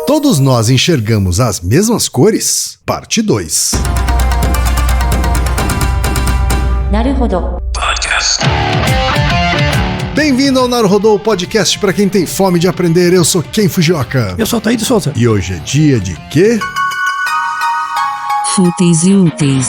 Todos nós enxergamos as mesmas cores? Parte 2. Naruhodo. Bem-vindo ao Naruhodo Podcast para quem tem fome de aprender. Eu sou Ken Fujioka. Eu sou Altair de Souza. E hoje é dia de quê? Fúteis e úteis.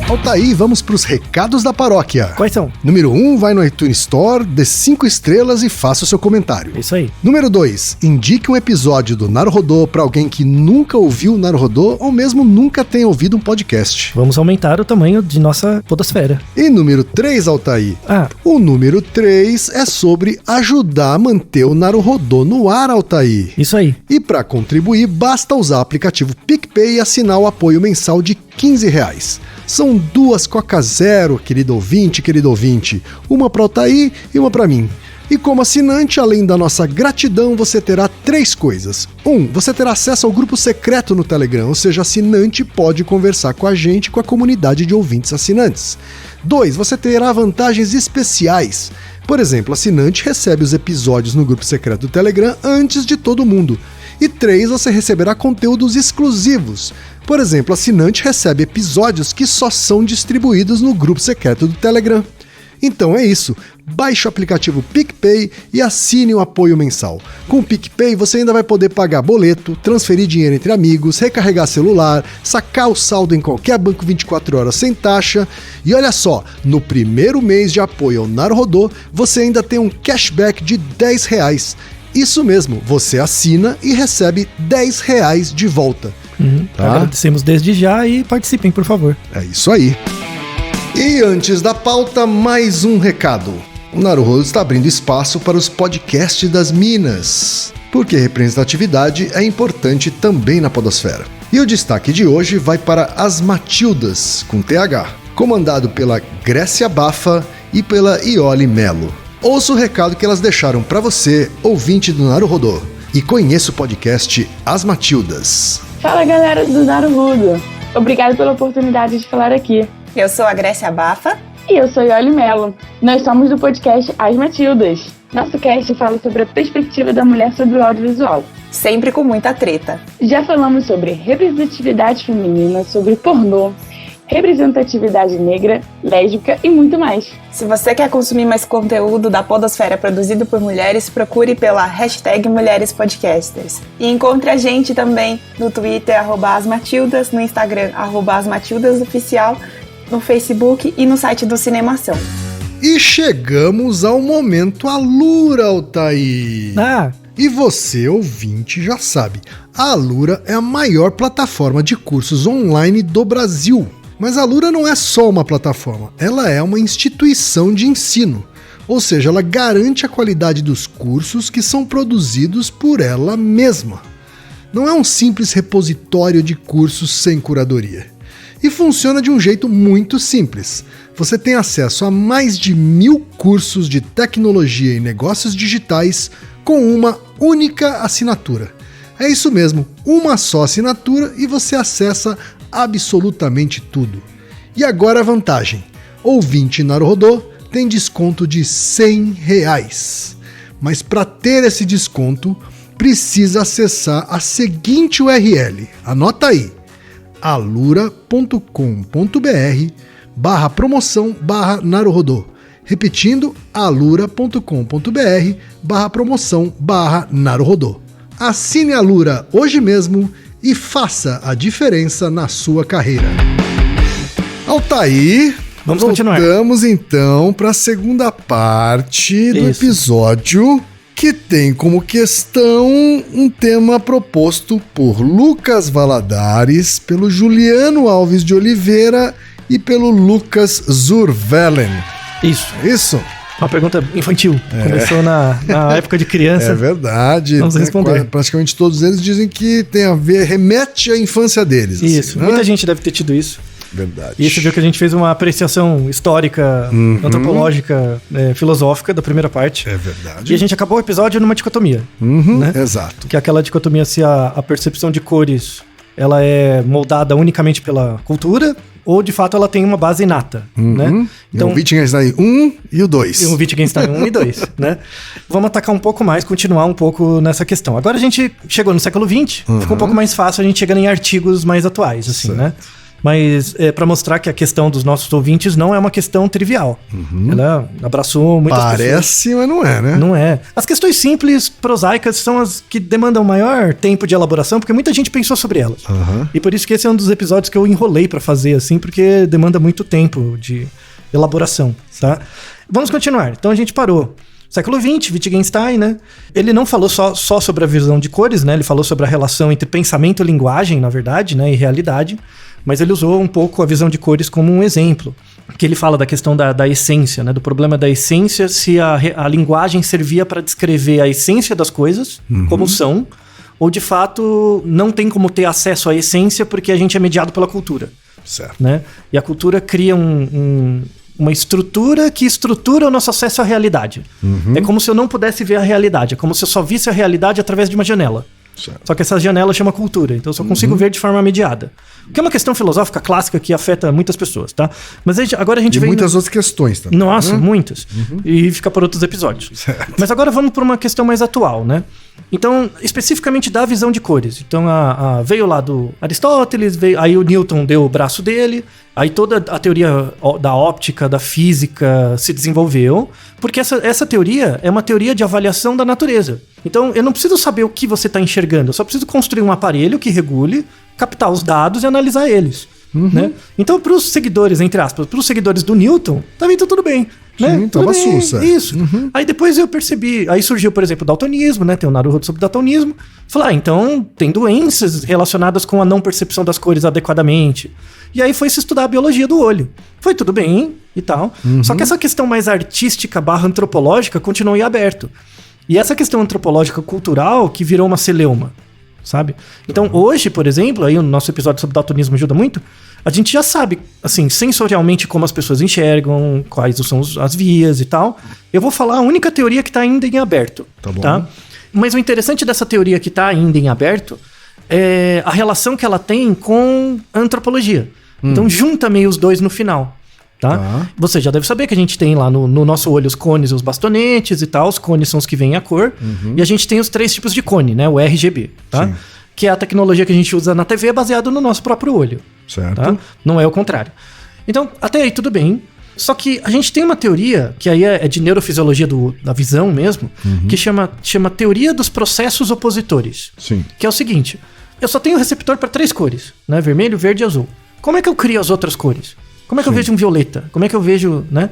Altair, vamos para os recados da paróquia. Quais são? Número 1, vai no iTunes Store, dê 5 estrelas e faça o seu comentário. Isso aí. Número 2, indique um episódio do Naruhodo para alguém que nunca ouviu o Naruhodo ou mesmo nunca tenha ouvido um podcast. Vamos aumentar o tamanho de nossa podosfera. E número 3, Altair. O número 3 é sobre ajudar a manter o Naruhodo no ar, Altair. Isso aí. E para contribuir, basta usar o aplicativo PicPay e assinar o apoio mensal de R$15. São 2 Coca Zero, querido ouvinte. Uma para o Altair e uma para mim. E como assinante, além da nossa gratidão, você terá 3 coisas. 1. Você terá acesso ao grupo secreto no Telegram, ou seja, assinante pode conversar com a gente e com a comunidade de ouvintes assinantes. 2. Você terá vantagens especiais. Por exemplo, assinante recebe os episódios no grupo secreto do Telegram antes de todo mundo. E 3. Você receberá conteúdos exclusivos. Por exemplo, assinante recebe episódios que só são distribuídos no grupo secreto do Telegram. Então é isso, baixe o aplicativo PicPay e assine o apoio mensal. Com o PicPay você ainda vai poder pagar boleto, transferir dinheiro entre amigos, recarregar celular, sacar o saldo em qualquer banco 24 horas sem taxa. E olha só, no primeiro mês de apoio ao Naruhodo, você ainda tem um cashback de R$10. Isso mesmo, você assina e recebe R$10 de volta. Tá? Agradecemos desde já e participem, por favor. É isso aí. E antes da pauta, mais um recado. O Naruhodo está abrindo espaço para os podcasts das Minas, porque representatividade é importante também na podosfera. E o destaque de hoje vai para As Matildas, com TH, comandado pela Grécia Bafa e pela Iole Melo. Ouça o recado que elas deixaram para você, ouvinte do Naruhodo, e conheça o podcast As Matildas. Fala galera do Naruhodo, obrigado pela oportunidade de falar aqui. Eu sou a Grécia Bafa. E eu sou a Iole Melo. Nós somos do podcast As Matildas. Nosso cast fala sobre a perspectiva da mulher sobre o audiovisual. Sempre com muita treta. Já falamos sobre representatividade feminina, sobre pornô, representatividade negra, lésbica e muito mais. Se você quer consumir mais conteúdo da podosfera produzido por mulheres, procure pela hashtag Mulheres Podcasters. E encontre a gente também no Twitter, @asmatildas, no Instagram, @asmatildasoficial, no Facebook e no site do Cinemação. E chegamos ao momento Alura, Altair. E você, ouvinte, já sabe, a Alura é a maior plataforma de cursos online do Brasil. Mas a Alura não é só uma plataforma, ela é uma instituição de ensino. Ou seja, ela garante a qualidade dos cursos que são produzidos por ela mesma. Não é um simples repositório de cursos sem curadoria. E funciona de um jeito muito simples. Você tem acesso a mais de 1000 cursos de tecnologia e negócios digitais com uma única assinatura. É isso mesmo, uma só assinatura e você acessa absolutamente tudo. E agora a vantagem: ouvinte Naruhodo tem desconto de R$100. Mas para ter esse desconto, precisa acessar a seguinte URL. Anota aí: alura.com.br/promoção/Naruhodo. Repetindo, alura.com.br/promoção/Naruhodo. Assine a Alura hoje mesmo e faça a diferença na sua carreira. Altair, vamos continuar. Voltamos então para a segunda parte do episódio, que tem como questão um tema proposto por Lucas Valadares, pelo Juliano Alves de Oliveira e pelo Lucas Zurvelen. Isso? Uma pergunta infantil. Começou na época de criança. É verdade. Vamos responder. Praticamente todos eles dizem que tem a ver, remete à infância deles. Isso. Assim, né? Muita gente deve ter tido isso. Verdade. E você viu que a gente fez uma apreciação histórica, antropológica, filosófica da primeira parte. É verdade. E a gente acabou o episódio numa dicotomia. Né? Exato. Que é aquela dicotomia se a percepção de cores ela é moldada unicamente pela cultura, ou de fato ela tem uma base inata, né? Então, o Wittgenstein 1 e o 2. O Wittgenstein 1 e 2, né? Vamos atacar um pouco mais, continuar um pouco nessa questão. Agora a gente chegou no século XX, ficou um pouco mais fácil a gente chegando em artigos mais atuais, assim, né? Mas para mostrar que a questão dos nossos ouvintes não é uma questão trivial. Ela abraçou muitas pessoas. Parece, mas não é, né? Não é. As questões simples, prosaicas, são as que demandam maior tempo de elaboração, porque muita gente pensou sobre elas. E por isso que esse é um dos episódios que eu enrolei para fazer, assim, porque demanda muito tempo de elaboração, tá? Vamos continuar. Então a gente parou. Século XX, Wittgenstein, né? Ele não falou só sobre a visão de cores, né? Ele falou sobre a relação entre pensamento e linguagem, na verdade, né? E realidade. Mas ele usou um pouco a visão de cores como um exemplo. Que ele fala da questão da essência, né? Do problema da essência, se a linguagem servia para descrever a essência das coisas, como são, ou de fato não tem como ter acesso à essência porque a gente é mediado pela cultura. Certo. Né? E a cultura cria uma estrutura que estrutura o nosso acesso à realidade. É como se eu não pudesse ver a realidade, é como se eu só visse a realidade através de uma janela. Certo. Só que essa janela chama cultura, então eu só consigo ver de forma mediada. O que é uma questão filosófica clássica que afeta muitas pessoas, tá? Mas agora a gente vem... muitas outras questões também. Nossa, muitas. E fica por outros episódios. Certo. Mas agora vamos para uma questão mais atual, né? Então, especificamente da visão de cores. Então, veio lá do Aristóteles, aí o Newton deu o braço dele, aí toda a teoria da óptica, da física se desenvolveu, porque essa teoria é uma teoria de avaliação da natureza. Então, eu não preciso saber o que você está enxergando, eu só preciso construir um aparelho que regule, captar os dados e analisar eles. Né? Então, para os seguidores, entre aspas, para os seguidores do Newton, também tá tudo bem. Né? Sim, tava sussa. Isso. Aí depois eu percebi, aí surgiu, por exemplo, o daltonismo, né? Tem o Naruhodo sobre daltonismo. Falei, então tem doenças relacionadas com a não percepção das cores adequadamente. E aí foi se estudar a biologia do olho. Foi tudo bem e tal. Só que essa questão mais artística / antropológica continuou em aberto. E essa questão antropológica cultural que virou uma celeuma, sabe? Então hoje, por exemplo, aí o nosso episódio sobre daltonismo ajuda muito, a gente já sabe, assim, sensorialmente como as pessoas enxergam, quais são as vias e tal. Eu vou falar a única teoria que está ainda em aberto. Tá bom. Tá? Mas o interessante dessa teoria que está ainda em aberto é a relação que ela tem com a antropologia. Então junta meio os dois no final. Tá? Você já deve saber que a gente tem lá no nosso olho os cones e os bastonetes e tal. Os cones são os que vêm a cor. E a gente tem os 3 tipos de cone, né? O RGB, tá? Que é a tecnologia que a gente usa na TV baseado no nosso próprio olho. Certo. Tá? Não é o contrário. Então, até aí tudo bem. Só que a gente tem uma teoria, que aí é de neurofisiologia da visão mesmo, que chama teoria dos processos opositores. Sim. Que é o seguinte, eu só tenho receptor para 3 cores, né? Vermelho, verde e azul. Como é que eu crio as outras cores? Como é que eu vejo um violeta? Como é que eu vejo, né?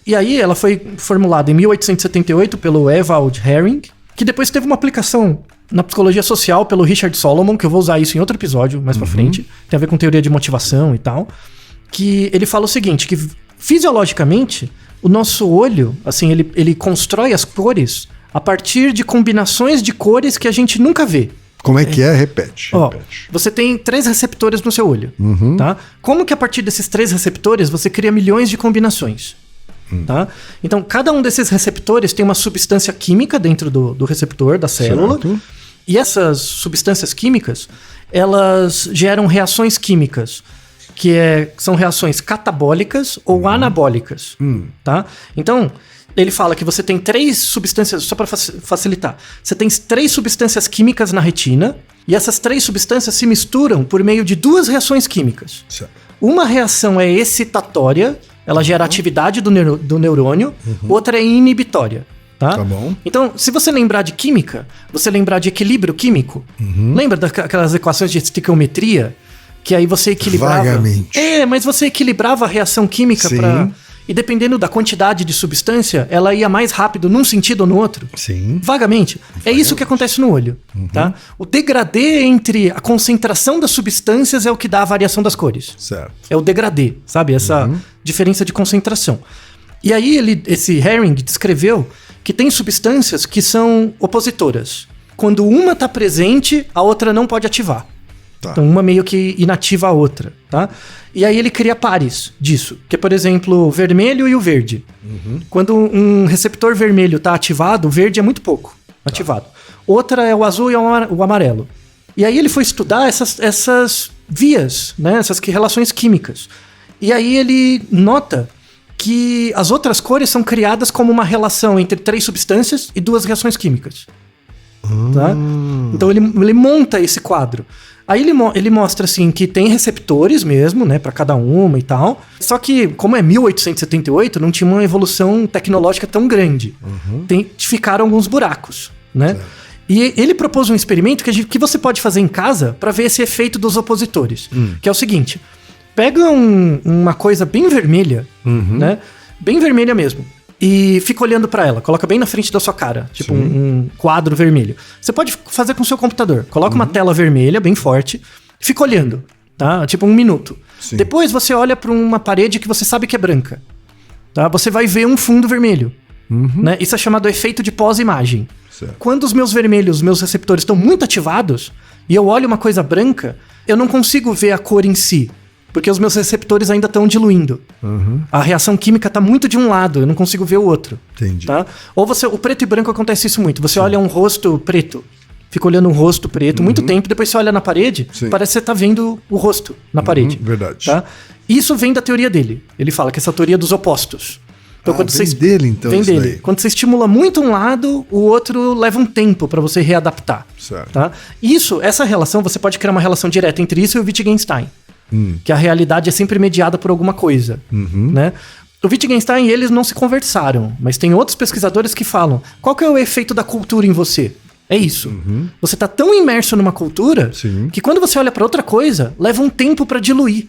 E aí ela foi formulada em 1878 pelo Ewald Hering, que depois teve uma aplicação na psicologia social pelo Richard Solomon, que eu vou usar isso em outro episódio mais pra frente, tem a ver com teoria de motivação e tal, que ele fala o seguinte, que fisiologicamente o nosso olho, assim, ele constrói as cores a partir de combinações de cores que a gente nunca vê. Como é que é? Repete. Ó, você tem 3 receptores no seu olho, tá? Como que a partir desses 3 receptores você cria milhões de combinações? Tá? Então, cada um desses receptores tem uma substância química dentro do receptor, da célula. Certo. E essas substâncias químicas, elas geram reações químicas, que são reações catabólicas ou anabólicas. Tá? Então, ele fala que você tem 3 substâncias, só para facilitar, você tem 3 substâncias químicas na retina, e essas 3 substâncias se misturam por meio de 2 reações químicas. Certo. Uma reação é excitatória, ela gera atividade do neurônio, outra é inibitória. Tá? Tá bom. Então, se você lembrar de química, você lembrar de equilíbrio químico, lembra daquelas equações de estequiometria, que aí você equilibrava... Vagamente. Mas você equilibrava a reação química para... E dependendo da quantidade de substância, ela ia mais rápido num sentido ou no outro. Sim. Vagamente. É isso que acontece no olho. Tá? O degradê entre a concentração das substâncias é o que dá a variação das cores. Certo. É o degradê, sabe? Essa diferença de concentração. E aí esse Hering descreveu que tem substâncias que são opositoras. Quando uma está presente, a outra não pode ativar. Tá. Então uma meio que inativa a outra, tá? E aí ele cria pares disso, que é, por exemplo, o vermelho e o verde. Quando um receptor vermelho está ativado, o verde é muito pouco ativado. Outra é o azul e o amarelo. E aí ele foi estudar essas vias, né? Essas relações químicas. E aí ele nota que as outras cores são criadas como uma relação entre 3 substâncias e 2 reações químicas. Tá? Então ele monta esse quadro. Aí ele mostra assim que tem receptores mesmo, né, para cada uma e tal. Só que, como é 1878, não tinha uma evolução tecnológica tão grande. Ficaram alguns buracos, né? Certo. E ele propôs um experimento que você pode fazer em casa para ver esse efeito dos opositores. Que é o seguinte: pega uma coisa bem vermelha, né? Bem vermelha mesmo. E fica olhando pra ela, coloca bem na frente da sua cara, tipo um quadro vermelho. Você pode fazer com o seu computador, coloca uma tela vermelha bem forte, fica olhando, tá? Tipo 1 minuto. Sim. Depois você olha pra uma parede que você sabe que é branca, tá? Você vai ver um fundo vermelho, né? Isso é chamado efeito de pós-imagem. Certo. Quando os meus meus receptores estão muito ativados e eu olho uma coisa branca, eu não consigo ver a cor em si. Porque os meus receptores ainda estão diluindo. A reação química está muito de um lado, eu não consigo ver o outro. Entendi. Tá? Ou o preto e branco acontece isso muito. Você olha um rosto preto, fica olhando um rosto preto muito tempo, depois você olha na parede, parece que você está vendo o rosto na parede. Verdade. Tá? Isso vem da teoria dele. Ele fala que essa teoria dos opostos. Então, vem dele, então. Vem dele. Daí. Quando você estimula muito um lado, o outro leva um tempo para você readaptar. Certo. Tá? Essa relação, você pode criar uma relação direta entre isso e o Wittgenstein. Que a realidade é sempre mediada por alguma coisa, né? O Wittgenstein e eles não se conversaram, mas tem outros pesquisadores que falam: qual que é o efeito da cultura em você? É isso. Você tá tão imerso numa cultura que quando você olha para outra coisa, leva um tempo para diluir,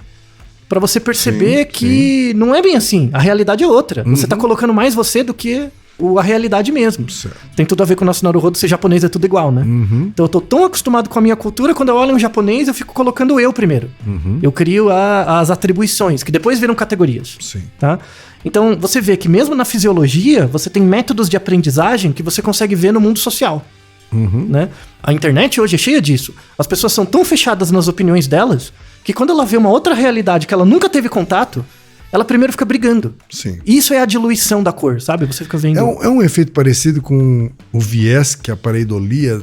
para você perceber que não é bem assim. A realidade é outra. Você tá colocando mais você do que a realidade mesmo. Certo. Tem tudo a ver com o nosso Naruhodo ser japonês, é tudo igual, né? Então eu tô tão acostumado com a minha cultura, quando eu olho um japonês, eu fico colocando eu primeiro. Eu crio as atribuições, que depois viram categorias. Sim. Tá? Então você vê que mesmo na fisiologia, você tem métodos de aprendizagem que você consegue ver no mundo social. Né? A internet hoje é cheia disso. As pessoas são tão fechadas nas opiniões delas, que quando ela vê uma outra realidade que ela nunca teve contato, ela primeiro fica brigando. Sim. Isso é a diluição da cor, sabe? Você fica vendo... É um efeito parecido com o viés que a pareidolia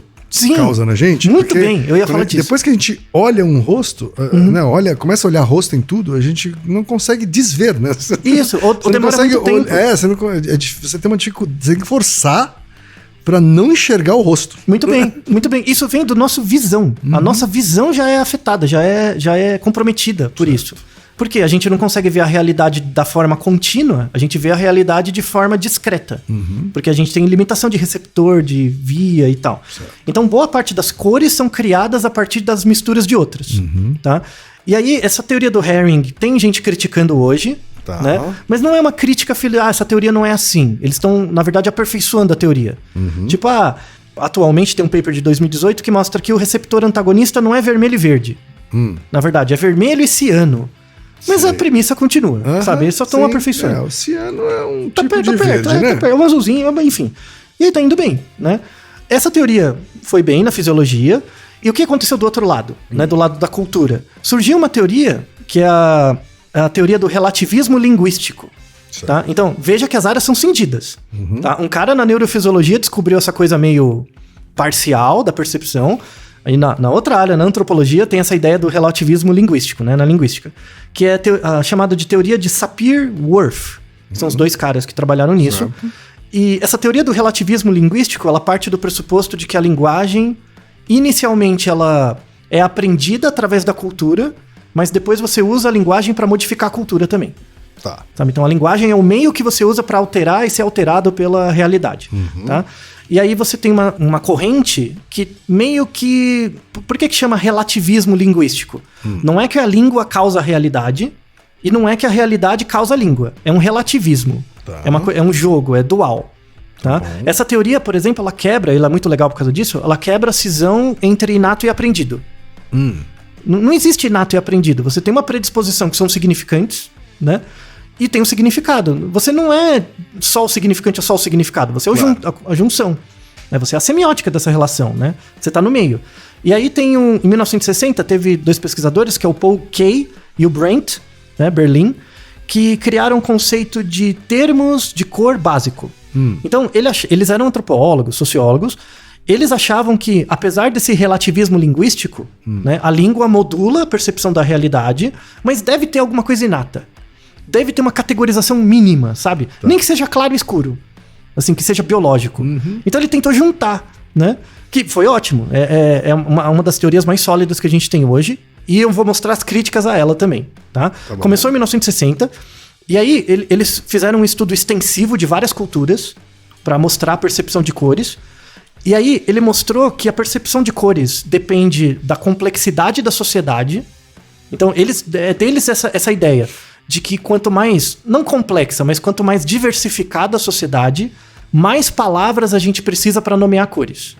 causa na gente. Muito bem, eu ia falar disso. Depois que a gente olha um rosto, né, começa a olher rosto em tudo, a gente não consegue desver, né? Isso, ou demora muito tempo. Você tem uma dificuldade, você tem que forçar para não enxergar o rosto. Muito bem, muito bem. Isso vem do nosso visão. A nossa visão já é afetada, já é comprometida por isso. Porque a gente não consegue ver a realidade da forma contínua, a gente vê a realidade de forma discreta. Porque a gente tem limitação de receptor, de via e tal. Certo. Então, boa parte das cores são criadas a partir das misturas de outras. Tá? E aí, essa teoria do Haring, tem gente criticando hoje, né? Mas não é uma crítica, essa teoria não é assim. Eles estão, na verdade, aperfeiçoando a teoria. Tipo, atualmente tem um paper de 2018 que mostra que o receptor antagonista não é vermelho e verde. Na verdade, é vermelho e ciano. Mas a premissa continua, sabe? Eles só estão aperfeiçoando. O ciano é um tipo de verde, né? Tá perto, é um azulzinho, enfim. E aí tá indo bem, né? Essa teoria foi bem na fisiologia. E o que aconteceu do outro lado, né? Do lado da cultura? Surgiu uma teoria que é a teoria do relativismo linguístico. Tá? Então, veja que as áreas são cindidas. Tá? Um cara na neurofisiologia descobriu essa coisa meio parcial da percepção. Aí na outra área, na antropologia, tem essa ideia do relativismo linguístico, né, na linguística, que é chamada de teoria de Sapir-Whorf. São os dois caras que trabalharam nisso. E essa teoria do relativismo linguístico, ela parte do pressuposto de que a linguagem, inicialmente, ela é aprendida através da cultura, mas depois você usa a linguagem para modificar a cultura também. Tá. Sabe? Então a linguagem é o meio que você usa para alterar e ser alterado pela realidade. Tá? E aí você tem uma corrente que meio que... Por que chama relativismo linguístico? Não é que a língua causa a realidade e não é que a realidade causa a língua. É um relativismo. Tá. É um jogo, é dual. Tá? Essa teoria, por exemplo, ela quebra, ela é muito legal por causa disso, ela quebra a cisão entre inato e aprendido. Não existe inato e aprendido. Você tem uma predisposição que são significantes, né? E tem um significado. Você não é só o significante ou só o significado. Você é a junção. Né? Você é a semiótica dessa relação, né? Você tá no meio. E aí tem em 1960, teve 2 pesquisadores, que é o Paul Kay e o Brent, né, Berlin, que criaram um conceito de termos de cor básico. Então, eles eram antropólogos, sociólogos, Eles achavam que, apesar desse relativismo linguístico, né, a língua modula a percepção da realidade, mas deve ter alguma coisa inata. Deve ter uma categorização mínima, sabe? Nem que seja claro e escuro. Assim, que seja biológico. Então ele tentou juntar, né? Que foi ótimo. É uma das teorias mais sólidas que a gente tem hoje. E eu vou mostrar as críticas a ela também, tá? Começou em 1960. E aí eles fizeram um estudo extensivo de várias culturas para mostrar a percepção de cores. E aí ele mostrou que a percepção de cores depende da complexidade da sociedade. Então deles essa ideia de que quanto mais, não complexa, mas quanto mais diversificada a sociedade, mais palavras a gente precisa para nomear cores.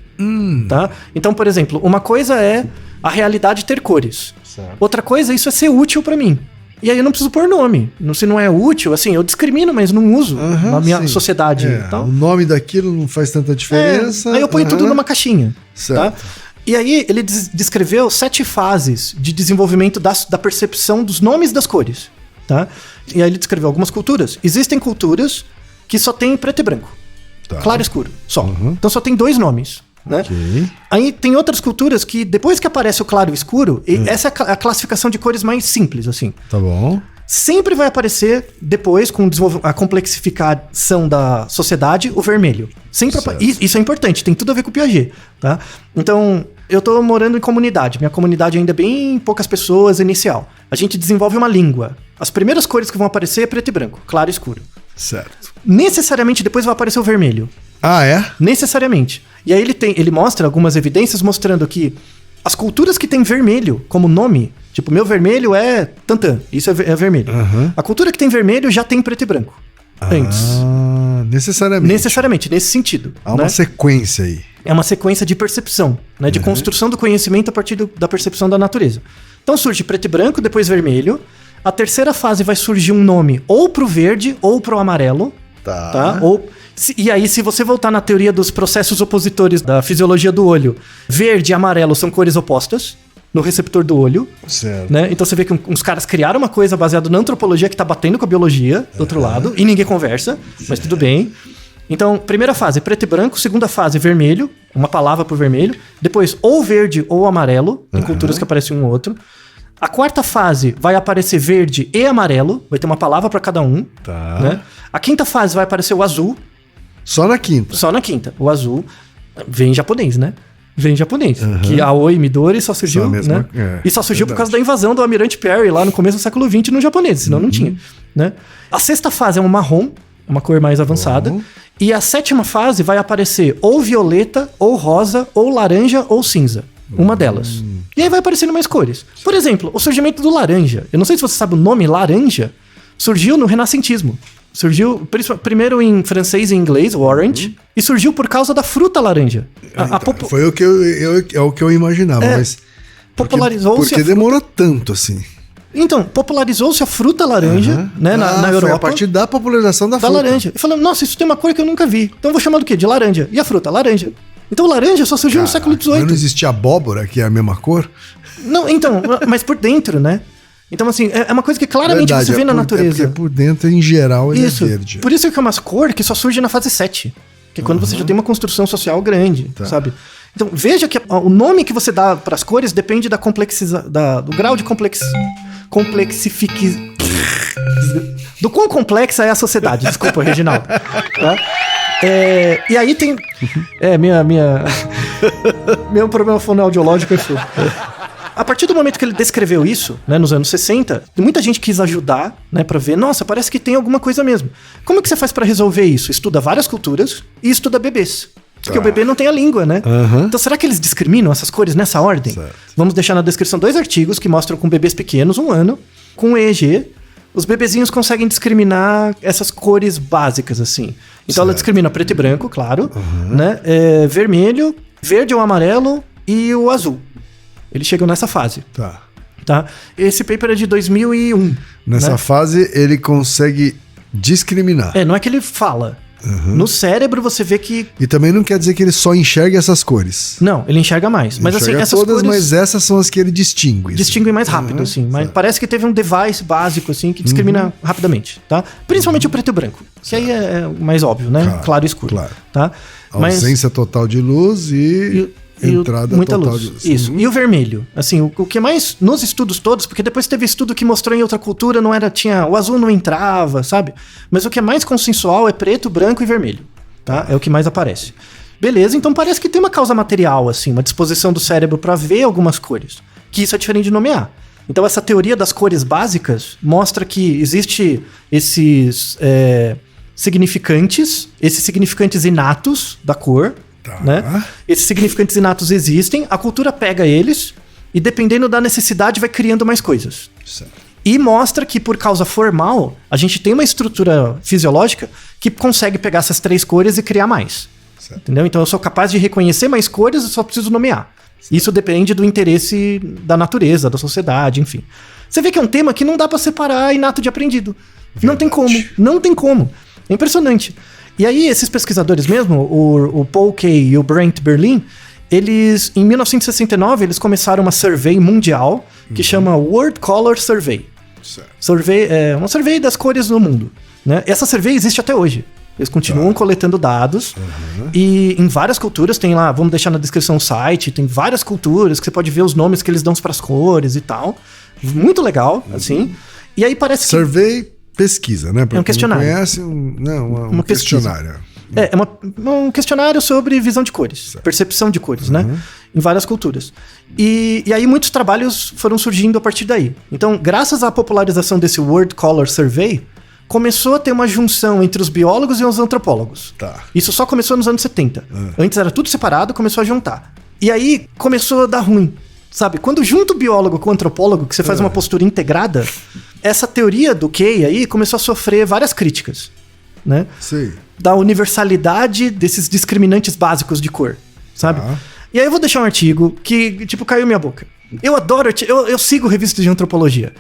Tá? Então, por exemplo, uma coisa é a realidade ter cores. Certo. Outra coisa, isso é ser útil para mim. E aí eu não preciso pôr nome. Se não é útil, assim, eu discrimino, mas não uso na minha sociedade. Tal. O nome daquilo não faz tanta diferença. Aí eu ponho tudo numa caixinha. Certo. Tá? E aí ele descreveu 7 fases de desenvolvimento da percepção dos nomes das cores. Tá? E aí ele descreveu algumas culturas. Existem culturas que só tem preto e branco. Tá. Claro e escuro, só. Então só tem 2 nomes. Né? Okay. Aí tem outras culturas que depois que aparece o claro e o escuro, essa é a classificação de cores mais simples, assim. Tá bom. Sempre vai aparecer depois, com a complexificação da sociedade, o vermelho. Sempre isso é importante, tem tudo a ver com o Piaget, tá? Então, eu tô morando em comunidade. Minha comunidade ainda é bem poucas pessoas, inicial. A gente desenvolve uma língua. As primeiras cores que vão aparecer é preto e branco, claro e escuro. Certo. Necessariamente depois vai aparecer o vermelho. Ah, é? Necessariamente. E aí ele mostra algumas evidências mostrando que as culturas que tem vermelho como nome, tipo, meu vermelho é tantã, isso é vermelho. A cultura que tem vermelho já tem preto e branco. Antes. Necessariamente. Necessariamente, nesse sentido. Há uma sequência aí. É uma sequência de percepção, né? De construção do conhecimento a partir da percepção da natureza. Então surge preto e branco, depois vermelho. A terceira fase vai surgir um nome ou pro verde ou pro amarelo. Tá? E aí, se você voltar na teoria dos processos opositores da fisiologia do olho, verde e amarelo são cores opostas no receptor do olho. Certo. Né? Então você vê que uns caras criaram uma coisa baseada na antropologia que tá batendo com a biologia do outro lado, e ninguém conversa, mas tudo bem. Então, primeira fase, preto e branco. Segunda fase, vermelho, uma palavra por vermelho. Depois, ou verde ou amarelo, em culturas que aparecem um ou outro. A quarta fase vai aparecer verde e amarelo, vai ter uma palavra para cada um. Tá. Né? A quinta fase vai aparecer o azul. Só na quinta. Só na quinta. O azul vem em japonês, né? Vem em japonês. Que a Aoi Midori só surgiu, né? E só surgiu por causa da invasão do Almirante Perry lá no começo do século XX no japonês, senão não tinha, né? A sexta fase é um marrom, uma cor mais avançada. E a sétima fase vai aparecer ou violeta, ou rosa, ou laranja, ou cinza. Uma delas. E aí vai aparecendo mais cores. Por exemplo, o surgimento do laranja. Eu não sei se você sabe o nome laranja. Surgiu no renascentismo. Surgiu primeiro em francês e inglês, o orange, e surgiu por causa da fruta laranja. Foi o que eu imaginava, mas... Popularizou-se porque demorou tanto assim. Então, popularizou-se a fruta laranja, né, na Europa. Foi a partir da popularização da fruta. Laranja. E falando, nossa, isso tem uma cor que eu nunca vi. Então eu vou chamar do quê? De laranja. E a fruta? Laranja. Então laranja só surgiu no século XVIII. Mas não existia abóbora, que é a mesma cor? Não, então, mas por dentro, né? Então, assim, é uma coisa que claramente você vê na natureza. É porque por dentro, em geral, ele é verde. Por isso que é uma cor que só surge na fase 7. Que é quando você já tem uma construção social grande, sabe? Então, veja que o nome que você dá para as cores depende da do grau de do quão complexa é a sociedade. Desculpa, Reginaldo. Tá? E aí tem... meu problema fonoaudiológico é fogo. A partir do momento que ele descreveu isso, né, nos anos 60, muita gente quis ajudar, né, pra ver, nossa, parece que tem alguma coisa mesmo. Como que você faz pra resolver isso? Estuda várias culturas e estuda bebês. Porque o bebê não tem a língua, né? Então será que eles discriminam essas cores nessa ordem? Certo. Vamos deixar na descrição 2 artigos que mostram com bebês pequenos, 1 ano, com EEG, os bebezinhos conseguem discriminar essas cores básicas, assim. Então ela discrimina preto e branco, claro, né? Vermelho, verde ou amarelo e o azul. Eles chegam nessa fase. Tá? Esse paper é de 2001. Nessa fase, ele consegue discriminar. Não é que ele fala. No cérebro, você vê que... E também não quer dizer que ele só enxerga essas cores. Não, ele enxerga mais. Mas enxerga assim, essas todas, cores... mas essas são as que ele distingue. Distingue mais rápido, assim. Mas parece que teve um device básico, assim, que discrimina rapidamente, tá? Principalmente o preto e branco. Que aí é mais óbvio, né? Claro e escuro. Tá? Ausência total de luz e entrada muita total luz. de luz. Isso. E o vermelho. Assim, o que mais nos estudos todos, porque depois teve estudo que mostrou em outra cultura, o azul não entrava, sabe? Mas o que é mais consensual é preto, branco e vermelho. Tá? É o que mais aparece. Beleza, então parece que tem uma causa material, assim, uma disposição do cérebro para ver algumas cores. Que isso é diferente de nomear. Então essa teoria das cores básicas mostra que existe esses significantes inatos da cor, né? Esses significantes inatos existem, a cultura pega eles e dependendo da necessidade vai criando mais coisas. Certo. E mostra que por causa formal, a gente tem uma estrutura fisiológica que consegue pegar essas 3 cores e criar mais. Certo. Entendeu? Então eu sou capaz de reconhecer mais cores, eu só preciso nomear. Isso depende do interesse da natureza, da sociedade, enfim. Você vê que é um tema que não dá pra separar inato de aprendido. Verdade. Não tem como. É impressionante. E aí, esses pesquisadores mesmo, o Paul Kay e o Brent Berlin, eles, em 1969, eles começaram uma survey mundial que chama World Color Survey. Survey é uma survey das cores no mundo. Né? Essa survey existe até hoje. Eles continuam coletando dados e em várias culturas tem lá, vamos deixar na descrição o site, tem várias culturas que você pode ver os nomes que eles dão para as cores e tal. Muito legal, assim. E aí parece Survey, pesquisa, né? Pra é um questionário. Quem conhece, um questionário. Um questionário sobre visão de cores, percepção de cores, né? Em várias culturas. E aí muitos trabalhos foram surgindo a partir daí. Então, graças à popularização desse World Color Survey, começou a ter uma junção entre os biólogos e os antropólogos. Isso só começou nos anos 70. Antes era tudo separado, começou a juntar. E aí começou a dar ruim. Sabe, quando junta o biólogo com o antropólogo, que você faz uma postura integrada, essa teoria do Kay aí começou a sofrer várias críticas, né? Sim. Da universalidade desses discriminantes básicos de cor, sabe? E aí eu vou deixar um artigo que, tipo, caiu minha boca. Eu adoro, eu sigo revistas de antropologia.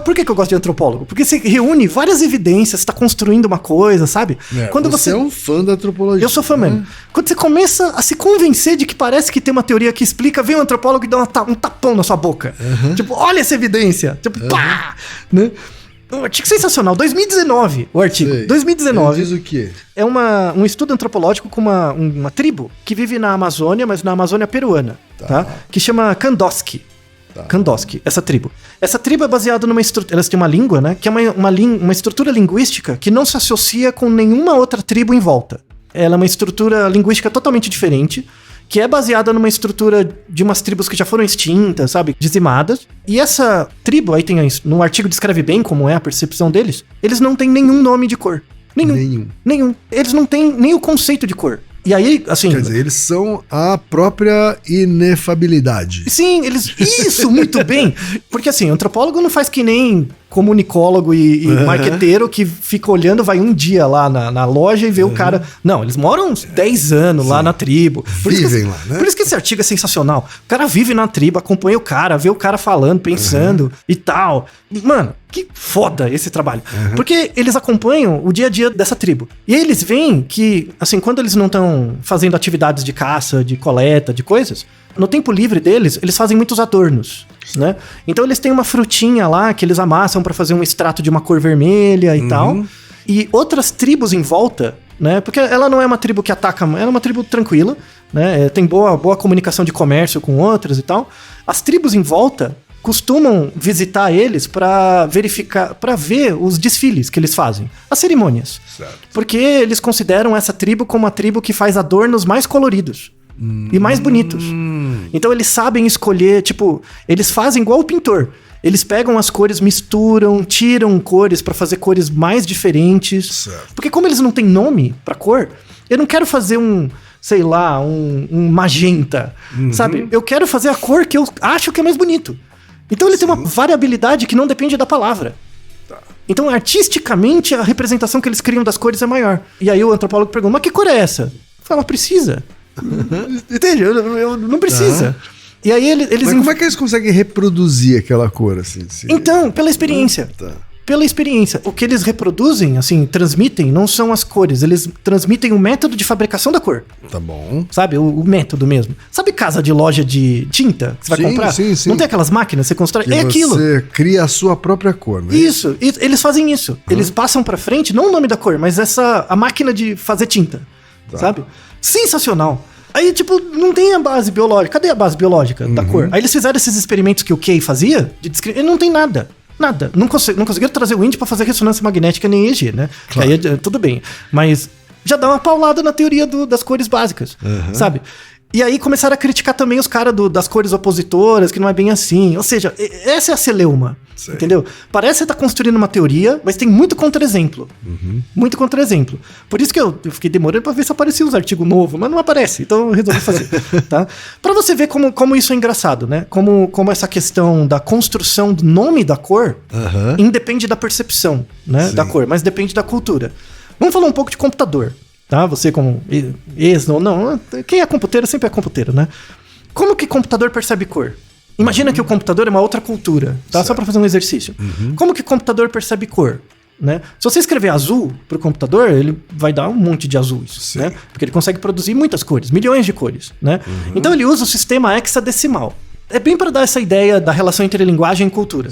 Por que eu gosto de antropólogo? Porque você reúne várias evidências, você tá construindo uma coisa, sabe? Quando você é um fã da antropologia. Eu sou fã mesmo. Quando você começa a se convencer de que parece que tem uma teoria que explica, vem um antropólogo e dá um tapão na sua boca. Tipo, olha essa evidência. Tipo, pá! Né? Um artigo sensacional. 2019, o artigo. Sei. 2019. Ele diz o quê? É um estudo antropológico com uma tribo que vive na Amazônia, mas na Amazônia peruana, tá? Que chama Kandoski. Kandoski, essa tribo. Essa tribo é baseada numa estrutura... Elas têm uma língua, né? Que é uma estrutura linguística que não se associa com nenhuma outra tribo em volta. Ela é uma estrutura linguística totalmente diferente, que é baseada numa estrutura de umas tribos que já foram extintas, sabe? Dizimadas. E essa tribo, aí tem no artigo descreve bem como é a percepção deles, eles não têm nenhum nome de cor. Nenhum. Eles não têm nem o conceito de cor. E aí, assim... Quer dizer, eles são a própria inefabilidade. Sim, isso, muito bem. Porque assim, antropólogo não faz que nem comunicólogo e marqueteiro que fica olhando, vai um dia lá na loja e vê o cara... Não, eles moram uns 10 anos lá na tribo. Vivem lá, né? Por isso que esse artigo é sensacional. O cara vive na tribo, acompanha o cara, vê o cara falando, pensando e tal. Mano, que foda esse trabalho. Porque eles acompanham o dia a dia dessa tribo. E eles veem que, assim, quando eles não estão fazendo atividades de caça, de coleta, de coisas, no tempo livre deles, eles fazem muitos adornos, né? Então eles têm uma frutinha lá que eles amassam pra fazer um extrato de uma cor vermelha e tal. E outras tribos em volta, né? Porque ela não é uma tribo que ataca, ela é uma tribo tranquila, né? Tem boa comunicação de comércio com outras e tal. As tribos em volta costumam visitar eles pra verificar, pra ver os desfiles que eles fazem, as cerimônias. Certo. Porque eles consideram essa tribo como a tribo que faz adornos mais coloridos e mais bonitos. Então eles sabem escolher, tipo, eles fazem igual o pintor. Eles pegam as cores, misturam, tiram cores pra fazer cores mais diferentes. Certo. Porque como eles não têm nome pra cor, eu não quero fazer um magenta, sabe? Eu quero fazer a cor que eu acho que é mais bonito. Então ele tem uma variabilidade que não depende da palavra. Então, artisticamente, a representação que eles criam das cores é maior. E aí o antropólogo pergunta, mas que cor é essa? Fala, precisa. Entende? Eu não precisa. E aí eles... Mas como é que eles conseguem reproduzir aquela cor, assim? Então, pela experiência. Pela experiência. O que eles reproduzem, assim, transmitem, não são as cores. Eles transmitem o método de fabricação da cor. Tá bom. Sabe? O método mesmo. Sabe casa de loja de tinta que você vai comprar? Sim. Não tem aquelas máquinas que você constrói? Que aquilo. Você cria a sua própria cor, né? Isso. E eles fazem isso. Eles passam pra frente, não o nome da cor, mas a máquina de fazer tinta. Sabe? Sensacional. Aí, tipo, não tem a base biológica. Cadê a base biológica da cor? Aí eles fizeram esses experimentos que o Kay fazia, e não tem nada. Nada. Não conseguiram trazer o índio pra fazer ressonância magnética nem EEG, né? Claro. Aí tudo bem. Mas já dá uma paulada na teoria das cores básicas, sabe? E aí começaram a criticar também os caras das cores opositoras, que não é bem assim. Ou seja, essa é a celeuma, entendeu? Parece que você tá construindo uma teoria, mas tem muito contra-exemplo. Muito contra-exemplo. Por isso que eu fiquei demorando pra ver se aparecia uns artigos novos, mas não aparece, então eu resolvi fazer, tá? Pra você ver como isso é engraçado, né? Como essa questão da construção do nome da cor independe da percepção, né, da cor, mas depende da cultura. Vamos falar um pouco de computador. Tá? Você como não, quem é computeiro sempre é computeiro, né? Como que computador percebe cor? Imagina que o computador é uma outra cultura, tá? Só para fazer um exercício. Como que o computador percebe cor? Né? Se você escrever azul pro computador, ele vai dar um monte de azuis, né? Porque ele consegue produzir muitas cores, milhões de cores, né? Então ele usa o sistema hexadecimal. É bem para dar essa ideia da relação entre linguagem e cultura.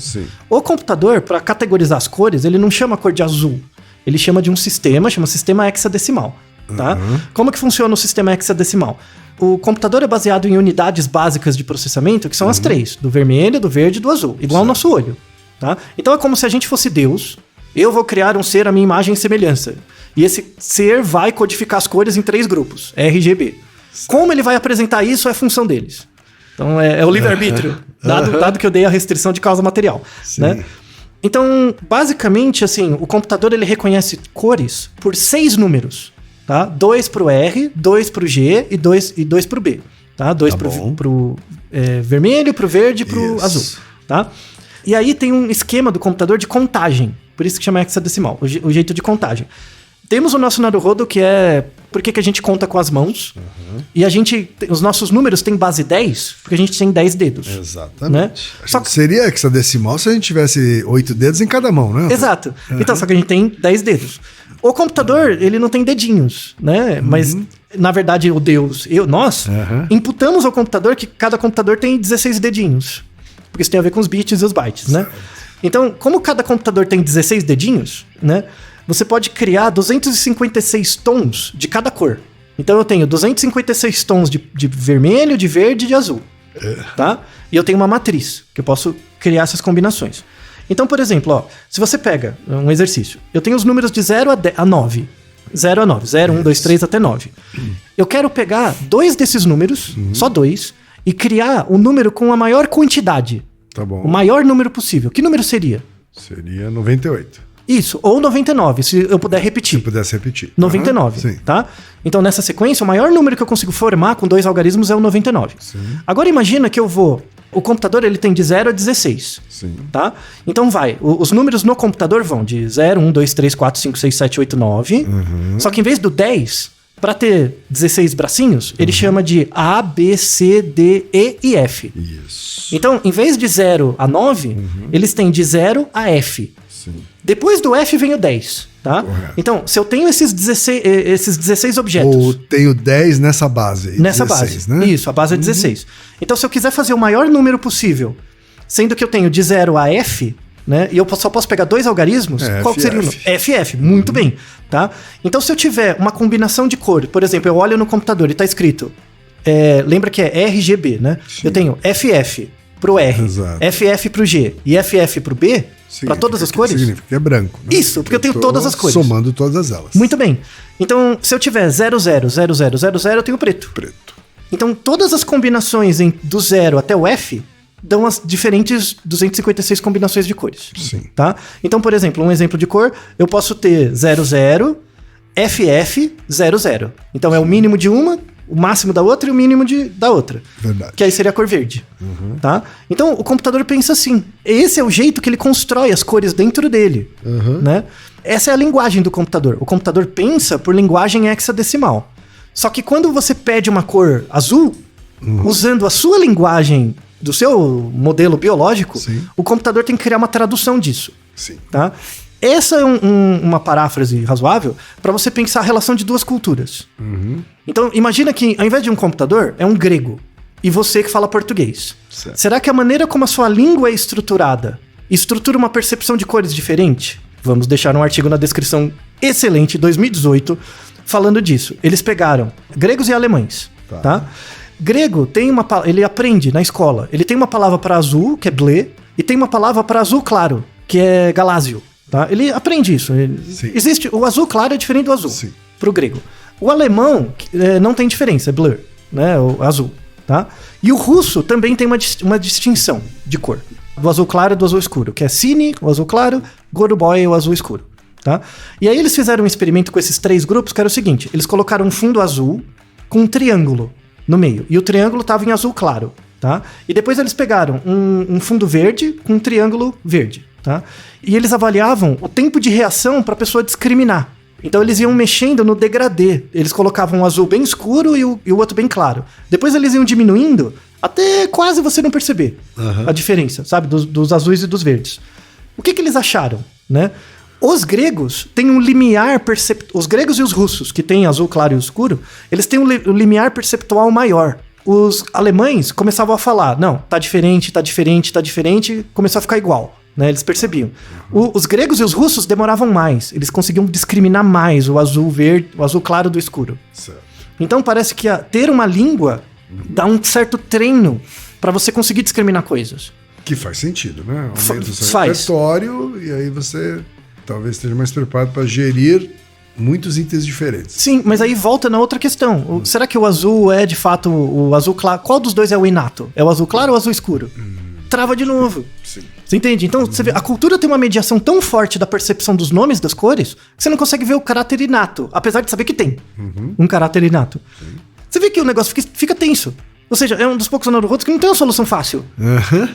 O computador, para categorizar as cores, ele não chama a cor de azul. Ele chama de um sistema, chama sistema hexadecimal. Tá? Como que funciona o sistema hexadecimal? O computador é baseado em unidades básicas de processamento, que são as 3, do vermelho, do verde e do azul, igual ao nosso olho. Tá? Então é como se a gente fosse Deus, eu vou criar um ser à minha imagem e semelhança. E esse ser vai codificar as cores em 3 grupos, RGB. Como ele vai apresentar isso é função deles. Então é o livre-arbítrio, dado que eu dei a restrição de causa material. Né? Então, basicamente, assim, o computador ele reconhece cores por 6 números. Tá? 2 pro R, 2 pro G e 2 pro B. Tá? 2 pro vermelho, pro verde e pro azul. Tá? E aí tem um esquema do computador de contagem. Por isso que chama hexadecimal, o jeito de contagem. Temos o nosso Naruhodo, que é por que a gente conta com as mãos. E os nossos números têm base 10, porque a gente tem 10 dedos. Exatamente. Né? Só que seria hexadecimal se a gente tivesse 8 dedos em cada mão, né? Exato. Então, só que a gente tem 10 dedos. O computador, ele não tem dedinhos, né? Mas, na verdade, nós imputamos ao computador que cada computador tem 16 dedinhos. Porque isso tem a ver com os bits e os bytes, né? Então, como cada computador tem 16 dedinhos, né? Você pode criar 256 tons de cada cor. Então eu tenho 256 tons de vermelho, de verde e de azul. Tá? E eu tenho uma matriz, que eu posso criar essas combinações. Então, por exemplo, se você pega um exercício, eu tenho os números de 0 a 9. 0 a 9, 0, 1, 2, 3 até 9. Eu quero pegar 2 desses números, só 2, e criar um número com a maior quantidade. Tá bom. O maior número possível. Que número seria? Seria 98. Isso, ou 99, se eu puder repetir. Se pudesse repetir. 99, tá? Então, nessa sequência, o maior número que eu consigo formar com 2 algarismos é o 99. Agora, imagina que o computador ele tem de 0 a 16, tá? Então, os números no computador vão de 0, 1, 2, 3, 4, 5, 6, 7, 8, 9. Só que em vez do 10, para ter 16 bracinhos, ele chama de A, B, C, D, E e F. Isso. Então, em vez de 0 a 9, eles têm de 0 a F. Depois do F vem o 10, tá? Correto. Então, se eu tenho esses 16 objetos... Ou tenho 10 nessa base. Nessa 16, base, né? Isso, a base é 16. Então, se eu quiser fazer o maior número possível, sendo que eu tenho de 0 a F, né? E eu só posso pegar 2 algarismos, qual que seria o número? FF, muito bem, tá? Então, se eu tiver uma combinação de cor, por exemplo, eu olho no computador e tá escrito... lembra que é RGB, né? Sim. Eu tenho FF pro R, FF pro G e FF pro B... Para todas as cores? Significa que é branco. Né? Isso, porque eu tenho todas as cores. Somando todas elas. Muito bem. Então, se eu tiver 00, 00, 00, eu tenho preto. Então, todas as combinações do 0 até o F dão as diferentes 256 combinações de cores. Tá? Então, por exemplo, um exemplo de cor, eu posso ter 00, FF, 00. Então, é o mínimo de uma, o máximo da outra e o mínimo da outra. Verdade. Que aí seria a cor verde. Tá? Então, o computador pensa assim. Esse é o jeito que ele constrói as cores dentro dele. Né? Essa é a linguagem do computador. O computador pensa por linguagem hexadecimal. Só que quando você pede uma cor azul, usando a sua linguagem do seu modelo biológico, o computador tem que criar uma tradução disso. Tá? Essa é uma paráfrase razoável para você pensar a relação de duas culturas. Então, imagina que, ao invés de um computador, é um grego. E você que fala português. Será que a maneira como a sua língua é estruturada estrutura uma percepção de cores diferente? Vamos deixar um artigo na descrição excelente, 2018, falando disso. Eles pegaram gregos e alemães, tá? Grego tem ele aprende na escola. Ele tem uma palavra para azul, que é blé, e tem uma palavra para azul claro, que é galásio, tá? Ele aprende isso. Existe, o azul claro é diferente do azul, pro grego. O alemão não tem diferença, é blur, né? O azul, tá? E o russo também tem uma distinção de cor. Do azul claro e do azul escuro, que é cine, o azul claro, goruboy, o azul escuro, tá? E aí eles fizeram um experimento com esses 3 grupos, que era o seguinte, eles colocaram um fundo azul com um triângulo no meio, e o triângulo estava em azul claro, tá? E depois eles pegaram um fundo verde com um triângulo verde, tá? E eles avaliavam o tempo de reação para a pessoa discriminar. Então eles iam mexendo no degradê. Eles colocavam um azul bem escuro e o outro bem claro. Depois eles iam diminuindo até quase você não perceber a diferença, sabe? Dos azuis e dos verdes. O que eles acharam, né? Os gregos têm um limiar perceptual... Os gregos e os russos, que têm azul claro e escuro, eles têm um limiar perceptual maior. Os alemães começavam a falar, não, tá diferente, começou a ficar igual. Né, eles percebiam. Os gregos e os russos demoravam mais. Eles conseguiam discriminar mais o azul verde, o azul claro do escuro. Certo. Então parece que ter uma língua dá um certo treino para você conseguir discriminar coisas. Que faz sentido, né? Aumenta o seu repertório e aí você talvez esteja mais preparado para gerir muitos itens diferentes. Sim, mas aí volta na outra questão. Será que o azul é de fato o azul claro? Qual dos dois é o inato? É o azul claro ou o azul escuro? Trava de novo. Sim. Você entende? Então, você vê, a cultura tem uma mediação tão forte da percepção dos nomes das cores que você não consegue ver o caráter inato, apesar de saber que tem um caráter inato. Sim. Você vê que o negócio fica tenso. Ou seja, é um dos poucos Naruhodos que não tem uma solução fácil.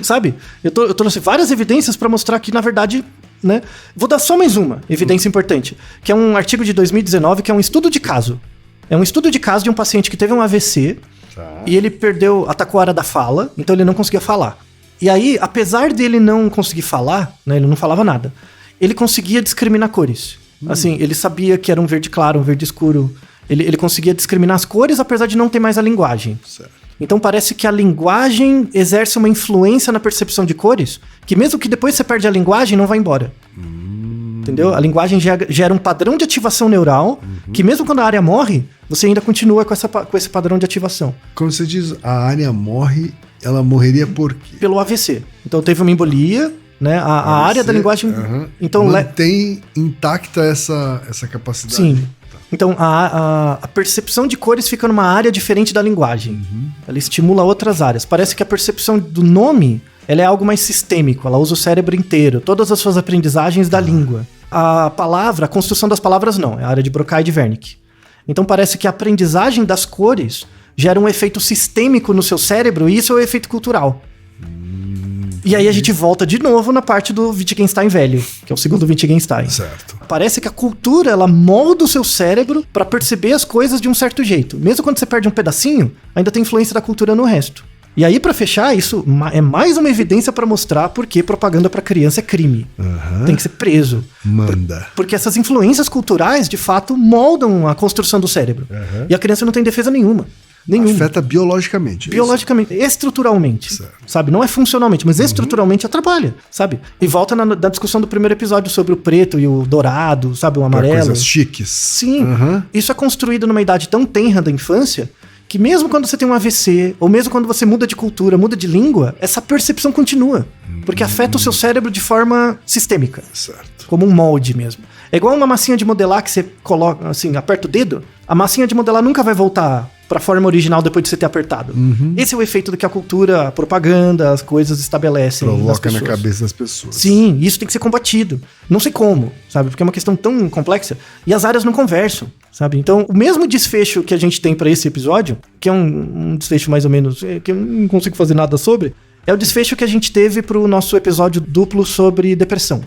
Sabe? Eu trouxe várias evidências para mostrar que, na verdade, né? Vou dar só mais uma evidência importante, que é um artigo de 2019, que é um estudo de caso. É um estudo de caso de um paciente que teve um AVC e ele atacou a área da fala, então ele não conseguia falar. E aí, apesar dele não conseguir falar, né, ele não falava nada, ele conseguia discriminar cores. Assim, ele sabia que era um verde claro, um verde escuro. Ele conseguia discriminar as cores, apesar de não ter mais a linguagem. Certo. Então parece que a linguagem exerce uma influência na percepção de cores, que mesmo que depois você perde a linguagem, não vai embora. Entendeu? A linguagem gera um padrão de ativação neural, que mesmo quando a área morre, você ainda continua com esse padrão de ativação. Quando você diz a área morre, ela morreria por quê? Pelo AVC. Então teve uma embolia, né? A área da linguagem... Então, mantém intacta essa capacidade. Sim. Então a percepção de cores fica numa área diferente da linguagem. Ela estimula outras áreas. Parece que a percepção do nome, ela é algo mais sistêmico. Ela usa o cérebro inteiro, todas as suas aprendizagens da língua. A construção das palavras não. É a área de Broca e de Wernicke. Então parece que a aprendizagem das cores gera um efeito sistêmico no seu cérebro, e isso é o efeito cultural. E aí a gente volta de novo na parte do Wittgenstein velho, que é o segundo Wittgenstein. Certo. Parece que a cultura, ela molda o seu cérebro para perceber as coisas de um certo jeito. Mesmo quando você perde um pedacinho, ainda tem influência da cultura no resto. E aí, para fechar, isso é mais uma evidência para mostrar por que propaganda para criança é crime. Tem que ser preso. Manda. Porque essas influências culturais, de fato, moldam a construção do cérebro. E a criança não tem defesa nenhuma. Afeta biologicamente. Biologicamente, estruturalmente, certo. Sabe? Não é funcionalmente, mas estruturalmente atrapalha, sabe? E volta na discussão do primeiro episódio sobre o preto e o dourado, sabe? O amarelo. Coisas chiques. Sim. Isso é construído numa idade tão tenra da infância que mesmo quando você tem um AVC, ou mesmo quando você muda de cultura, muda de língua, essa percepção continua. Porque afeta o seu cérebro de forma sistêmica. Certo. Como um molde mesmo. É igual uma massinha de modelar que você coloca, assim, aperta o dedo, a massinha de modelar nunca vai voltar para a forma original depois de você ter apertado. Esse é o efeito do que a cultura, a propaganda, as coisas estabelecem. Coloca na cabeça das pessoas. Sim, isso tem que ser combatido. Não sei como, sabe? Porque é uma questão tão complexa e as áreas não conversam, sabe? Então, o mesmo desfecho que a gente tem para esse episódio, que é um desfecho mais ou menos, que eu não consigo fazer nada sobre, é o desfecho que a gente teve pro nosso episódio duplo sobre depressão.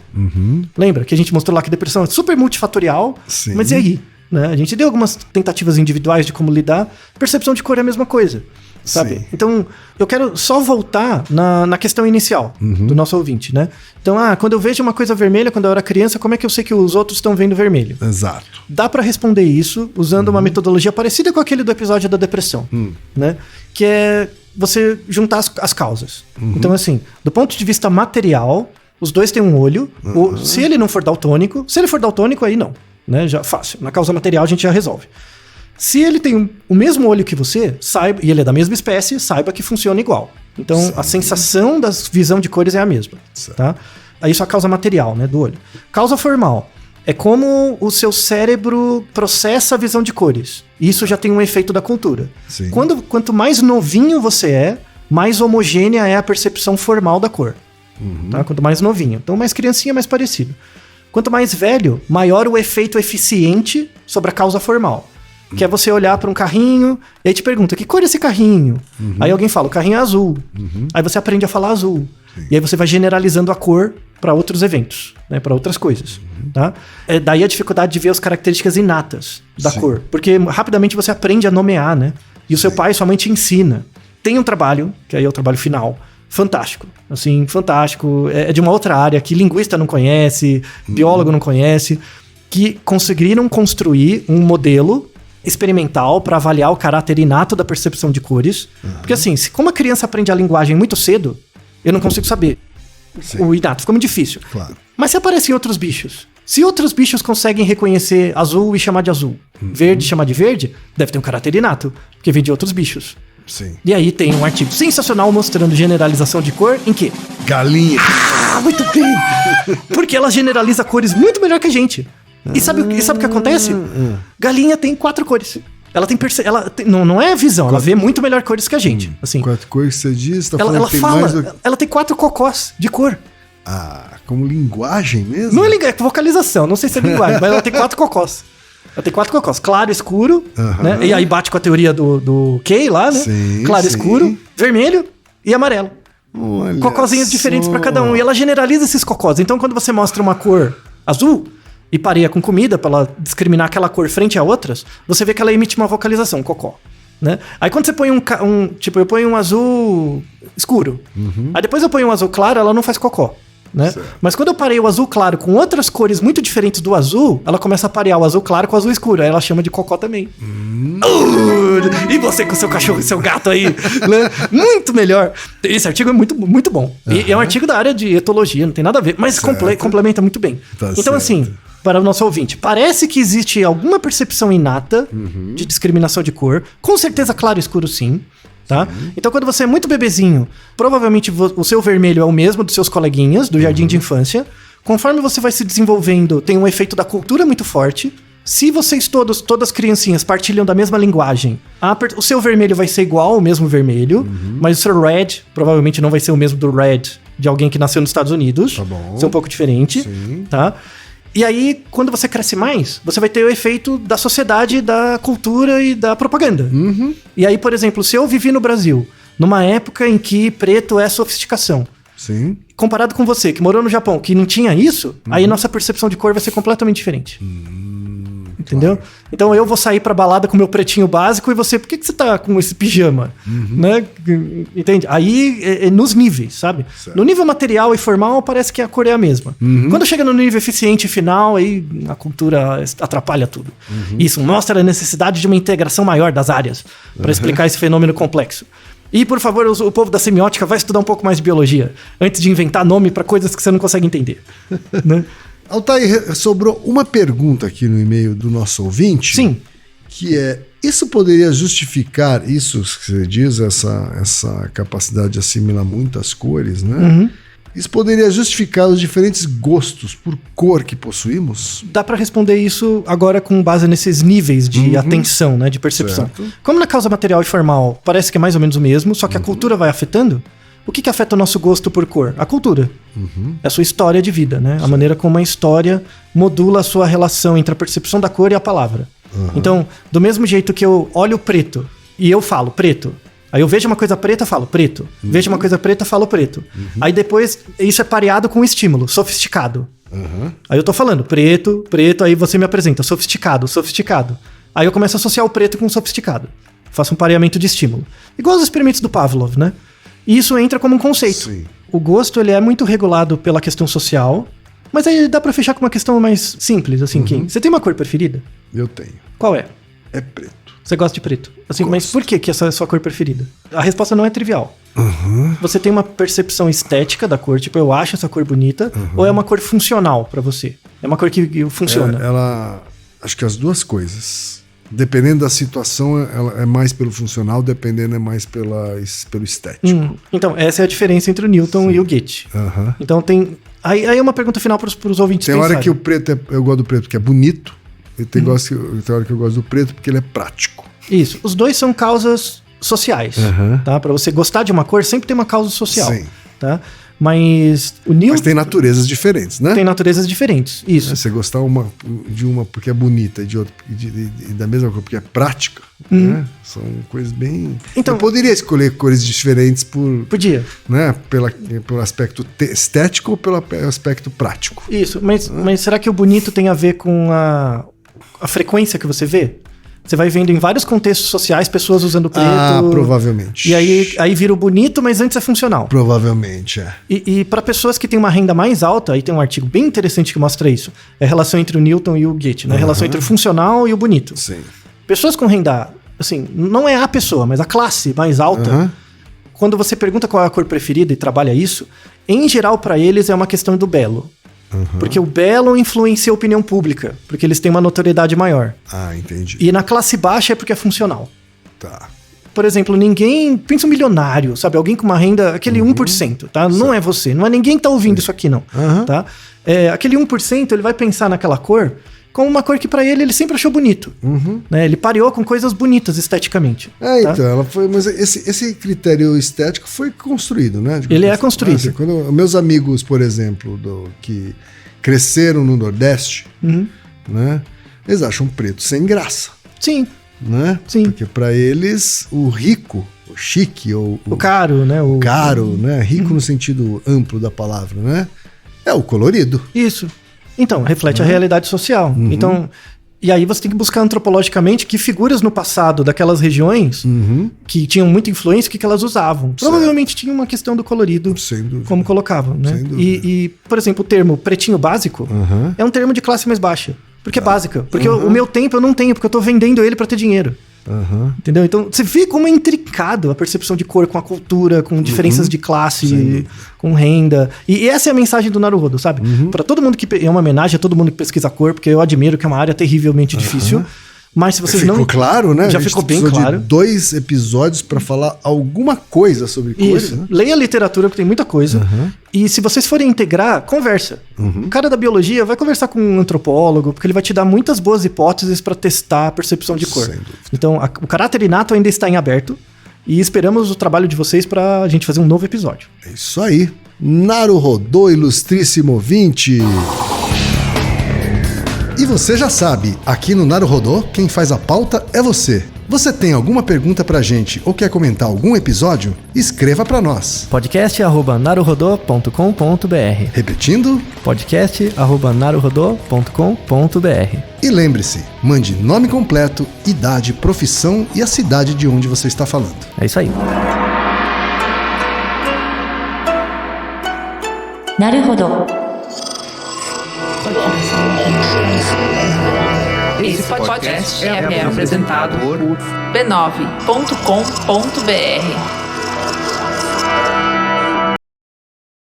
Lembra que a gente mostrou lá que depressão é super multifatorial, Sim. Mas e aí? Né? A gente deu algumas tentativas individuais de como lidar. Percepção de cor é a mesma coisa, sabe? Sim. Então, eu quero só voltar na questão inicial do nosso ouvinte, né? Então, quando eu vejo uma coisa vermelha quando eu era criança, como é que eu sei que os outros estão vendo vermelho? Exato. Dá pra responder isso usando uma metodologia parecida com aquele do episódio da depressão, né? Que é você juntar as causas. Então, assim, do ponto de vista material, os dois têm um olho. Se ele não for daltônico, aí não. né? Já fácil. Na causa material a gente já resolve. Se ele tem o mesmo olho que você, saiba, e ele é da mesma espécie, saiba que funciona igual. Então, sim, a sensação da visão de cores é a mesma, tá? Isso é a causa material, né, do olho. Causa formal é como o seu cérebro processa a visão de cores. Isso já tem um efeito da cultura. Sim. Quanto mais novinho você é, mais homogênea é a percepção formal da cor. Tá? Quanto mais novinho. Então, mais criancinha, mais parecido. Quanto mais velho, maior o efeito eficiente sobre a causa formal. Que é você olhar para um carrinho e aí te pergunta, que cor é esse carrinho? Aí alguém fala, o carrinho é azul. Aí você aprende a falar azul. Sim. E aí você vai generalizando a cor para outros eventos, né, para outras coisas. Tá? Daí a dificuldade de ver as características inatas da cor. Porque rapidamente você aprende a nomear, né? E o seu pai e sua mãe te ensina. Tem um trabalho, que aí é o trabalho final, fantástico. Assim, fantástico. É de uma outra área que linguista não conhece, biólogo não conhece, que conseguiram construir um modelo experimental para avaliar o caráter inato da percepção de cores. Porque assim, como a criança aprende a linguagem muito cedo, eu não consigo saber. Sim. O inato fica muito difícil. Claro. Mas se aparecem outros bichos, se outros bichos conseguem reconhecer azul e chamar de azul, verde e chamar de verde, deve ter um caráter inato, porque vem de outros bichos. Sim. E aí tem um artigo sensacional mostrando generalização de cor em quê? Galinha. Ah, muito bem! Porque ela generaliza cores muito melhor que a gente. E sabe o que acontece? Galinha tem 4 cores. Ela tem não é visão, ela vê muito melhor cores que a gente. Assim. 4 cores que você diz, tá ela fala, ela tem 4 cocós de cor. Ah, como linguagem mesmo? Não é linguagem, é vocalização, não sei se é linguagem, mas ela tem 4 cocós. Ela tem 4 cocós, claro, escuro, né? E aí bate com a teoria do Kay lá, né? Sim, claro, escuro, vermelho e amarelo. Olha cocózinhos diferentes para cada um. E ela generaliza esses cocós. Então, quando você mostra uma cor azul e pareia com comida para ela discriminar aquela cor frente a outras, você vê que ela emite uma vocalização, cocó. Né? Aí quando você põe tipo, eu ponho um azul escuro. Aí depois eu ponho um azul claro, ela não faz cocó. Né? Mas quando eu parei o azul claro com outras cores muito diferentes do azul, ela começa a parear o azul claro com o azul escuro. Aí ela chama de cocó também. E você com o seu cachorro e seu gato aí, né? Muito melhor. Esse artigo é muito, muito bom. E é um artigo da área de etologia, não tem nada a ver, mas complementa muito bem. Tá então, certo. Assim, para o nosso ouvinte, parece que existe alguma percepção inata de discriminação de cor. Com certeza, claro e escuro, sim. Tá? Então, quando você é muito bebezinho, provavelmente o seu vermelho é o mesmo dos seus coleguinhas do jardim de infância. Conforme você vai se desenvolvendo, tem um efeito da cultura muito forte. Se vocês todas as criancinhas partilham da mesma linguagem, o seu vermelho vai ser igual ao mesmo vermelho, mas o seu red provavelmente não vai ser o mesmo do red de alguém que nasceu nos Estados Unidos. Tá bom. Vai ser um pouco diferente. Sim. Tá? E aí, quando você cresce mais, você vai ter o efeito da sociedade, da cultura e da propaganda. E aí, por exemplo, se eu vivi no Brasil, numa época em que preto é sofisticação, sim, comparado com você, que morou no Japão, que não tinha isso, aí nossa percepção de cor vai ser completamente diferente. Entendeu? Claro. Então eu vou sair pra balada com meu pretinho básico e você, por que você tá com esse pijama? Né? Entende? Aí é nos níveis, sabe? Certo. No nível material e formal parece que a cor é a mesma. Quando chega no nível eficiente final, aí a cultura atrapalha tudo. Isso mostra a necessidade de uma integração maior das áreas para explicar esse fenômeno complexo. E, por favor, o povo da semiótica vai estudar um pouco mais de biologia antes de inventar nome para coisas que você não consegue entender. Né? Altair, sobrou uma pergunta aqui no e-mail do nosso ouvinte. Sim. Que é, isso poderia justificar isso que você diz, essa capacidade de assimilar muitas cores, né? Isso poderia justificar os diferentes gostos por cor que possuímos? Dá para responder isso agora com base nesses níveis de atenção, né, de percepção. Certo. Como na causa material e formal parece que é mais ou menos o mesmo, só que a cultura vai afetando. O que afeta o nosso gosto por cor? A cultura. É a sua história de vida, né? A maneira como a história modula a sua relação entre a percepção da cor e a palavra. Então, do mesmo jeito que eu olho preto e eu falo preto, aí eu vejo uma coisa preta, falo preto. Vejo uma coisa preta, falo preto. Aí depois, isso é pareado com um estímulo, sofisticado. Aí eu tô falando preto, aí você me apresenta sofisticado. Aí eu começo a associar o preto com o sofisticado. Faço um pareamento de estímulo. Igual os experimentos do Pavlov, né? E isso entra como um conceito. Sim. O gosto, ele é muito regulado pela questão social, mas aí dá pra fechar com uma questão mais simples, assim, Kim. Você tem uma cor preferida? Eu tenho. Qual é? É preto. Você gosta de preto? Assim, mas por que essa é a sua cor preferida? A resposta não é trivial. Você tem uma percepção estética da cor, tipo, eu acho essa cor bonita, ou é uma cor funcional pra você? É uma cor que funciona? Acho que as duas coisas. Dependendo da situação, ela é mais pelo funcional, dependendo é mais pelo estético. Então, essa é a diferença entre o Newton e o Goethe. Aham. Então tem... Aí é uma pergunta final para os ouvintes Tem hora pensarem. que o preto eu gosto do preto porque é bonito, e tem hora que eu gosto do preto porque ele é prático. Isso. Os dois são causas sociais, tá? Para você gostar de uma cor, sempre tem uma causa social, Sim. tá? Mas o Newton... Mas tem naturezas diferentes, né? Tem naturezas diferentes, isso. Você gostar de uma porque é bonita e de outra e da mesma cor porque é prática, né? São coisas bem... Então- eu poderia escolher cores diferentes Podia. né? Pelo aspecto estético ou pelo aspecto prático. Isso, mas será que o bonito tem a ver com a frequência que você vê? Você vai vendo em vários contextos sociais pessoas usando preto. Provavelmente. E aí vira o bonito, mas antes é funcional. Provavelmente, é. E para pessoas que têm uma renda mais alta, aí tem um artigo bem interessante que mostra isso. É a relação entre o Newton e o Goethe, né? A relação entre o funcional e o bonito. Sim. Pessoas com renda, assim, não é a pessoa, mas a classe mais alta, quando você pergunta qual é a cor preferida e trabalha isso, em geral para eles é uma questão do belo. Porque o belo influencia a opinião pública, porque eles têm uma notoriedade maior. Entendi. E na classe baixa é porque é funcional. Tá. Por exemplo, pensa um milionário, sabe? Alguém com uma renda, aquele 1%, tá? Não é você, não é ninguém que tá ouvindo isso aqui, não. Tá? Aquele 1%, ele vai pensar naquela cor como uma cor que pra ele sempre achou bonito. Né? Ele pareou com coisas bonitas esteticamente. tá? Então, ela foi. Mas esse critério estético foi construído, né? Ele é construído. Quando meus amigos, por exemplo, que cresceram no Nordeste, né? Eles acham preto sem graça. Sim. Né? Sim. Porque pra eles, o rico, o chique, ou O caro, né? o caro, né? Rico no sentido amplo da palavra, né? É o colorido. Isso. Então, reflete a realidade social. Então, e aí você tem que buscar antropologicamente que figuras no passado daquelas regiões que tinham muita influência, o que elas usavam. Provavelmente tinha uma questão do colorido, Sem dúvida. como colocavam, né? Sem dúvida. E, por exemplo, o termo pretinho básico é um termo de classe mais baixa. Porque é básica. Porque o meu tempo eu não tenho, porque eu tô vendendo ele pra ter dinheiro. Entendeu? Então, você vê como é intricado a percepção de cor com a cultura, com diferenças de classe, com renda. E essa é a mensagem do Naruhodo, sabe? Pra todo mundo que... É uma homenagem a todo mundo que pesquisa cor, porque eu admiro que é uma área terrivelmente difícil. Mas se vocês Ficou não... claro, né? Já A gente ficou bem precisou claro. de 2 episódios pra falar alguma coisa sobre cores, Isso. né? Leia a literatura, que tem muita coisa. E se vocês forem integrar, conversa. O cara da biologia vai conversar com um antropólogo, porque ele vai te dar muitas boas hipóteses para testar a percepção de cor. Sem dúvida. Então, o caráter inato ainda está em aberto. E esperamos o trabalho de vocês para a gente fazer um novo episódio. É isso aí. Naruhodo, ilustríssimo ouvinte. E você já sabe, aqui no Naruhodo, quem faz a pauta é você. Você tem alguma pergunta pra gente ou quer comentar algum episódio? Escreva pra nós. podcast@naruhodo.com.br. Repetindo, podcast@naruhodo.com.br. e lembre-se, mande nome completo, idade, profissão e a cidade de onde você está falando. É isso aí. なるほど。 Esse podcast é apresentado por b9.com.br.